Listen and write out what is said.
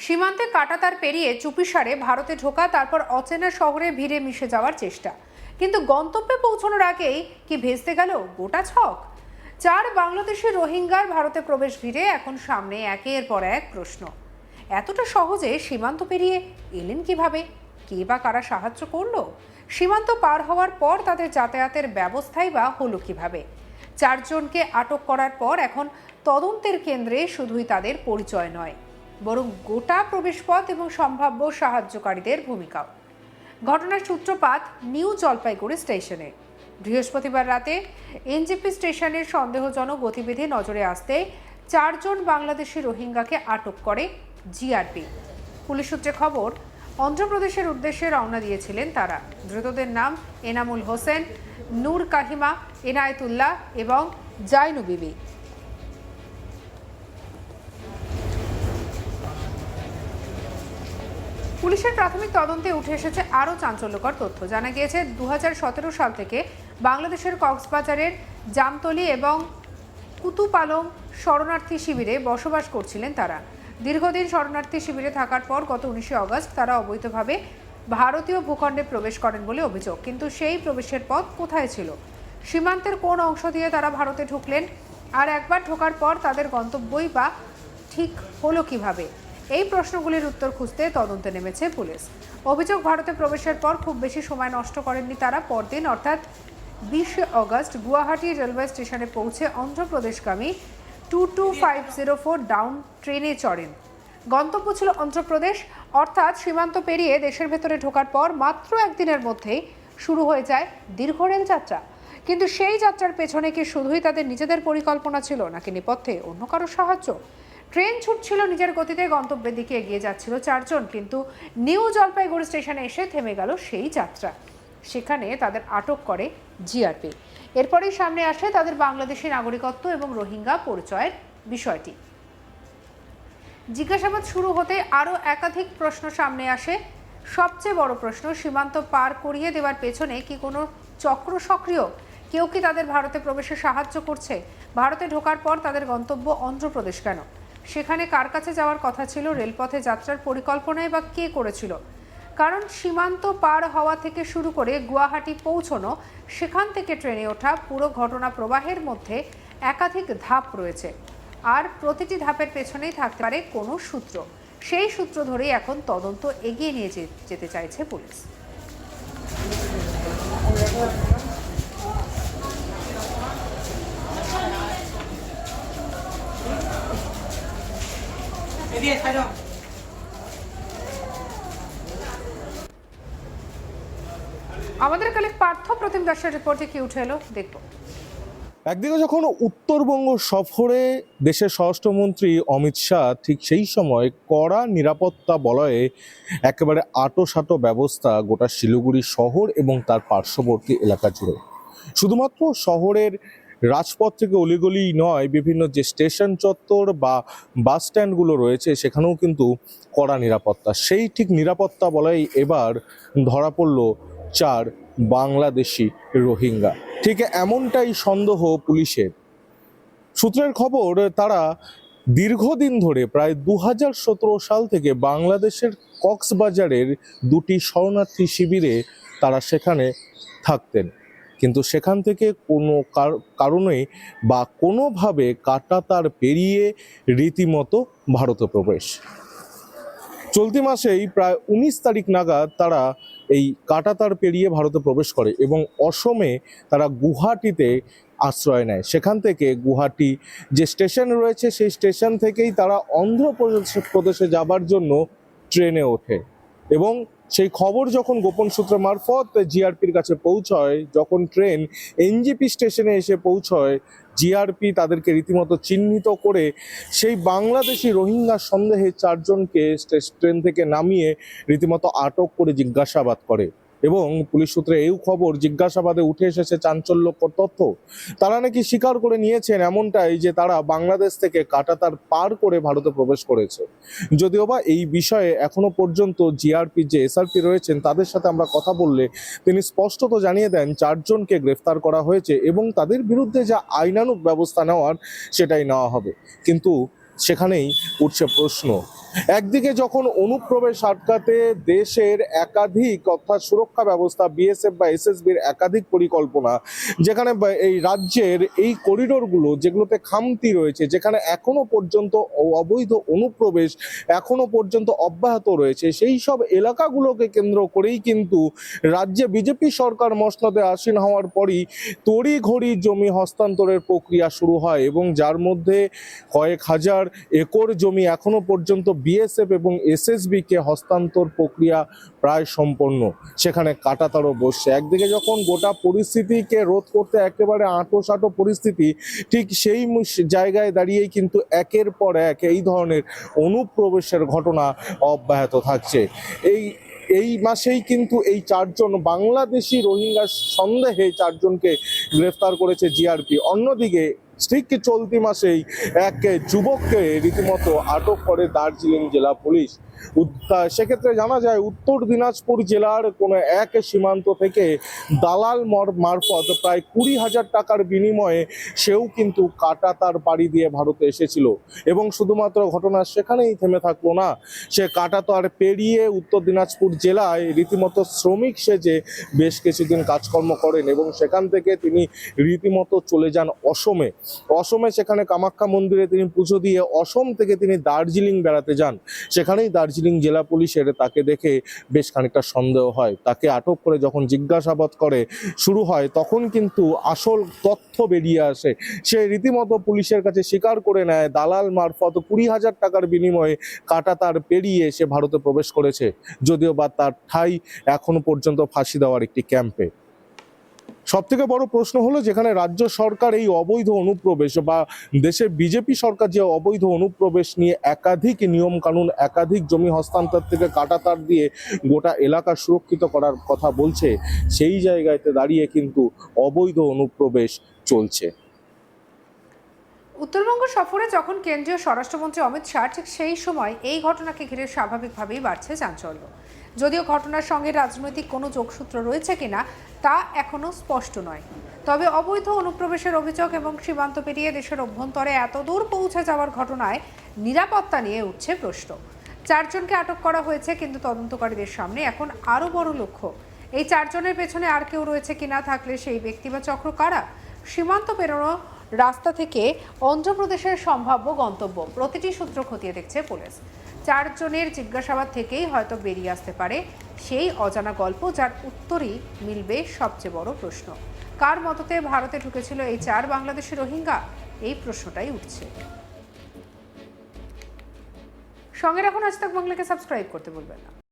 সীমান্তে কাঁটাতার পেরিয়ে চুপিসারে ভারতে ঢোকা, তারপর অচেনা শহরে ভিড়ে মিশে যাওয়ার চেষ্টা। কিন্তু গন্তব্যে পৌঁছানোর আগেই কি ভেস্তে গেল গোটা ছক। 4 বাংলাদেশি রোহিঙ্গার ভারতে প্রবেশ ঘিরে এখন সামনে একের পর এক প্রশ্ন। এতটা সহজে সীমান্ত পেরিয়ে এলেন কিভাবে? কে বা কারা সাহায্য করলো? সীমান্ত পার হওয়ার পর তাদের যাতায়াতের ব্যবস্থাই বা হলো কিভাবে? 4 জনকে আটক করার পর এখন তদন্তের কেন্দ্রে শুধুই তাদের পরিচয় নয়, বরং গোটা প্রবেশপথ এবং সম্ভাব্য সাহায্যকারীদের ভূমিকাও। ঘটনার সূত্রপাত নিউ জলপাইগুড়ি স্টেশনে। বৃহস্পতিবার রাতে এনজেপি স্টেশনের সন্দেহজনক গতিবিধি নজরে আসতে 4 জন বাংলাদেশি রোহিঙ্গাকে আটক করে জিআরপি। পুলিশ সূত্রে খবর, অন্ধ্রপ্রদেশের উদ্দেশ্যে রওনা দিয়েছিলেন তারা। ধৃতদের নাম এনামুল হোসেন, নূর কাহিমা, এনায়েতুল্লাহ এবং জাইনু বিবি। পুলিশের প্রাথমিক তদন্তে উঠে এসেছে আরও চাঞ্চল্যকর তথ্য। জানা গিয়েছে 2017 সাল থেকে বাংলাদেশের কক্সবাজারের জামতলী এবং কুতুপালং শরণার্থী শিবিরে বসবাস করছিলেন তারা। দীর্ঘদিন শরণার্থী শিবিরে থাকার পর গত 19 আগস্ট তারা অবৈধভাবে ভারতীয় ভূখণ্ডে প্রবেশ করেন বলে অভিযোগ। কিন্তু সেই প্রবেশের পথ কোথায় ছিল? সীমান্তের কোন অংশ দিয়ে তারা ভারতে ঢুকলেন? আর একবার ঢোকার পর তাদের গন্তব্যই বা ঠিক হলো কিভাবে? এই প্রশ্নগুলির উত্তর খুঁজতে তদন্তে নেমেছে পুলিশ। অভিযোগ, ভারতে প্রবেশের পর খুব বেশি সময় নষ্ট করেননি তারা। পরদিন অর্থাৎ 20 আগস্ট গুয়াহাটি রেলওয়ে স্টেশনে পৌঁছে অন্ধ্রপ্রদেশগামী 22504 ডাউন ট্রেনে চড়েন। গন্তব্য ছিল অন্ধ্রপ্রদেশ, অর্থাৎ সীমান্ত পেরিয়ে দেশের ভেতরে ঢোকার পর মাত্র একদিনের মধ্যেই শুরু হয়ে যায় দীর্ঘ রেল যাত্রা। কিন্তু সেই যাত্রার পেছনে কি শুধুই তাদের নিজেদের পরিকল্পনা ছিল, নাকি নেপথ্যে অন্য কারো সাহায্য? ট্রেন ছুটছিল নিজের গতিতে, গন্তব্যের দিকে এগিয়ে যাচ্ছিল 4 জন, কিন্তু নিউ জলপাইগুড়ি স্টেশনে এসে থেমে গেল সেই যাত্রা। সেখানে তাদের আটক করে জিআরপি। এরপরেই সামনে আসে তাদের বাংলাদেশি নাগরিকত্ব এবং রোহিঙ্গা পরিচয়ের বিষয়টি। জিজ্ঞাসাবাদ শুরু হতে আরও একাধিক প্রশ্ন সামনে আসে। সবচেয়ে বড় প্রশ্ন, সীমান্ত পার করিয়ে দেওয়ার পেছনে কি কোনো চক্র সক্রিয়? কেউ কি তাদের ভারতে প্রবেশে সাহায্য করছে? ভারতে ঢোকার পর তাদের গন্তব্য অন্ধ্রপ্রদেশ কেন? সেখানে কার কাছে যাওয়ার কথা ছিল? রেলপথে যাত্রার পরিকল্পনায় বা কে করেছিল? কারণ সীমান্ত পার হওয়া থেকে শুরু করে গুয়াহাটি পৌঁছানো, সেখান থেকে ট্রেনে ওঠা, পুরো ঘটনা প্রবাহের মধ্যে একাধিক ধাপ রয়েছে। আর প্রতিটি ধাপের পেছনেই থাকতে পারে কোনো সূত্র। সেই সূত্র ধরেই এখন তদন্ত এগিয়ে নিয়ে যেতে চাইছে পুলিশ। আমাদের কালেক্ট পার্থ প্রতিম দাসের রিপোর্টে কি উঠে এলো দেখব। একদিকে যখন উত্তরবঙ্গ সফরে দেশের স্বরাষ্ট্রমন্ত্রী অমিত শাহ, ঠিক সেই সময় কড়া নিরাপত্তা বলয়ে একেবারে আঁটোসাঁটো ব্যবস্থা গোটা শিলিগুড়ি শহর এবং তার পার্শ্ববর্তী এলাকা জুড়ে। শুধুমাত্র শহরের রাজপথ থেকে অলিগলি নয়, বিভিন্ন যে স্টেশন চত্বর বা বাস স্ট্যান্ডগুলো রয়েছে সেখানেও কিন্তু কড়া নিরাপত্তা। সেই ঠিক নিরাপত্তা বলয়েই এবার ধরা পড়ল 4 বাংলাদেশি রোহিঙ্গা। ঠিক এমনটাই সন্দেহ পুলিশের। সূত্রের খবর, তারা দীর্ঘদিন ধরে প্রায় 2017 সাল থেকে বাংলাদেশের কক্সবাজারের 2টি শরণার্থী শিবিরে তারা সেখানে থাকতেন, কিন্তু সেখান থেকে কোনো কারণে বা কোনোভাবে কাঁটাতার পেরিয়ে রীতিমতো ভারতে প্রবেশ। চলতি মাসেই প্রায় 19 তারিখ নাগাদ তারা এই কাঁটাতার পেরিয়ে ভারতে প্রবেশ করে এবং অসমে তারা গুয়াহাটিতে আশ্রয় নেয়। সেখান থেকে গুয়াহাটি যে স্টেশন রয়েছে সেই স্টেশন থেকেই তারা অন্ধ্রপ্রদেশে যাবার জন্য ট্রেনে ওঠে এবং সেই খবর যখন গোপন সূত্র মারফত জিআরপির কাছে পৌঁছয়, যখন ট্রেন এনজেপি স্টেশনে এসে পৌঁছয়, জিআরপি তাদেরকে রীতিমতো চিহ্নিত করে সেই বাংলাদেশি রোহিঙ্গা সন্দেহে 4 জনকে ট্রেন থেকে নামিয়ে রীতিমতো আটক করে জিজ্ঞাসাবাদ করে। এবং পুলিশ সূত্রে এই খবর, জিজ্ঞাসাবাদে উঠে এসেছে চাঞ্চল্যকর তথ্য। তারা নাকি স্বীকার করে নিয়েছেন এমনটাই যে তারা বাংলাদেশ থেকে কাঁটাতার পার করে ভারতে প্রবেশ করেছে। যদিও বা এই বিষয়ে এখনো পর্যন্ত জিআরপি যে এসআরপি রয়েছেন তাদের সাথে আমরা কথা বললে তিনি স্পষ্টত জানিয়ে দেন 4 জনকে গ্রেফতার করা হয়েছে এবং তাদের বিরুদ্ধে যা আইনানুগ ব্যবস্থা নেওয়ার সেটাই নেওয়া হবে। কিন্তু সেখানেই উঠছে প্রশ্ন, একদিকে যখন অনুপ্রবেশ আটকাতে দেশের একাধিক অর্থাৎ সুরক্ষা ব্যবস্থা বিএসএফ বা এসএসবির একাধিক পরিকল্পনা, যেখানে এই রাজ্যের এই করিডোরগুলো যেগুলোতে খামতি রয়েছে, যেখানে এখনো পর্যন্ত অবৈধ অনুপ্রবেশ এখনো পর্যন্ত অব্যাহত রয়েছে, সেই সব এলাকাগুলোকে কেন্দ্র করেই কিন্তু রাজ্যে বিজেপি সরকার মসনদে আসীন হওয়ার পরই তড়িঘড়ি জমি হস্তান্তরের প্রক্রিয়া শুরু হয় এবং যার মধ্যে কয়েক হাজার একর জমি এখনো পর্যন্ত বিএসএফ এবং এসএসবি কে হস্তান্তর প্রক্রিয়া প্রায় সম্পন্ন। সেখানে কাঁটাতারও বসছে। একদিকে যখন গোটা পরিস্থিতিকে রোধ করতে একেবারে আঁটোসাঁটো পরিস্থিতি, ঠিক সেই জায়গায় দাঁড়িয়েই কিন্তু একের পর এক এই ধরনের অনুপ্রবেশের ঘটনা অব্যাহত থাকছে। এই মাসেই কিন্তু এই চারজন বাংলাদেশি রোহিঙ্গা সন্দেহে চারজনকে গ্রেফতার করেছে জিআরপি। অন্যদিকে ঠিক চলতি মাসেই এক যুবককে রীতিমতো আটক করে দার্জিলিং জেলা পুলিশ। সেক্ষেত্রে জানা যায় উত্তর দিনাজপুর জেলার কোনো এক সীমান্ত থেকে দালাল মারফত প্রায় 20,000 টাকার বিনিময়ে সেও কিন্তু কাঁটাতার পাড়ি দিয়ে ভারতে এসেছিল এবং শুধুমাত্র ঘটনা সেখানেই থেমে থাকলো না, সে কাঁটাতার পেরিয়ে উত্তর দিনাজপুর জেলায় রীতিমতো শ্রমিক সেজে বেশ কিছুদিন কাজকর্ম করেন এবং সেখান থেকে তিনি রীতিমতো চলে যান অসমে সেখানে কামাখ্যা মন্দিরে তিনি পুজো দিয়ে অসম থেকে তিনি দার্জিলিং বেড়াতে যান। সেখানেই দার্জিলিং জেলা পুলিশের তাকে দেখে বেশ খানিকটা সন্দেহ হয়। তাকে আটক করে যখন জিজ্ঞাসাবাদ করে শুরু হয় তখন কিন্তু আসল তথ্য বেরিয়ে আসে। সে রীতিমতো পুলিশের কাছে স্বীকার করে নেয় দালাল মারফত 20,000 টাকার বিনিময়ে কাঁটাতার পেরিয়ে সে ভারতে প্রবেশ করেছে, যদিও বা তার ঠাঁই এখনো পর্যন্ত ফাঁসি দেওয়ার একটি ক্যাম্পে। সবথেকে বড় প্রশ্ন হলো, যেখানে রাজ্য সরকার এই অবৈধ অনুপ্রবেশ বা দেশের বিজেপি সরকার যে অবৈধ অনুপ্রবেশ নিয়ে একাধিক নিয়ম কানুন, একাধিক জমি হস্তান্তর থেকে কাঁটাতার দিয়ে গোটা এলাকা সুরক্ষিত করার কথা বলছে, সেই জায়গাতে দাঁড়িয়ে কিন্তু অবৈধ অনুপ্রবেশ চলছে। উত্তরবঙ্গ সফরে যখন কেন্দ্রীয় স্বরাষ্ট্রমন্ত্রী অমিত শাহ, ঠিক সেই সময় এই ঘটনাকে ঘিরে স্বাভাবিকভাবেই বাড়ছে চাঞ্চল্য। যদিও ঘটনার সঙ্গে রাজনৈতিক কোনো যোগসূত্র রয়েছে কিনা তা এখনো স্পষ্ট নয়, তবে অবৈধ অনুপ্রবেশের অভিযোগ এবং সীমান্ত পেরিয়ে দেশের অভ্যন্তরে এত দূর পৌঁছে যাওয়ার ঘটনায় নিরাপত্তা নিয়ে উঠছে প্রশ্ন। 4 জনকে আটক করা হয়েছে, কিন্তু তদন্তকারীদের সামনে এখন আরও বড় লক্ষ্য, এই 4 জনের পেছনে আর কেউ রয়েছে কিনা, থাকলে সেই ব্যক্তি বা চক্র কারা। সীমান্ত পেরোনো রাস্তা থেকে অন্ধ্রপ্রদেশের সম্ভাব্য গন্তব্য, প্রতিটি সূত্র খতিয়ে দেখছে পুলিশ। 4 জনের জিজ্ঞাসাবাদ থেকেই হয়তো বেরিয়ে আসতে পারে সেই অজানা গল্প, যার উত্তরই মিলবে সবচেয়ে বড় প্রশ্ন। কার মদতে ভারতে ঢুকেছিল এই 4 বাংলাদেশি রোহিঙ্গা, এই প্রশ্নটাই উঠছে। সঙ্গে রাখুন আজ তাক বাংলাকে, সাবস্ক্রাইব করতে ভুলবেন না।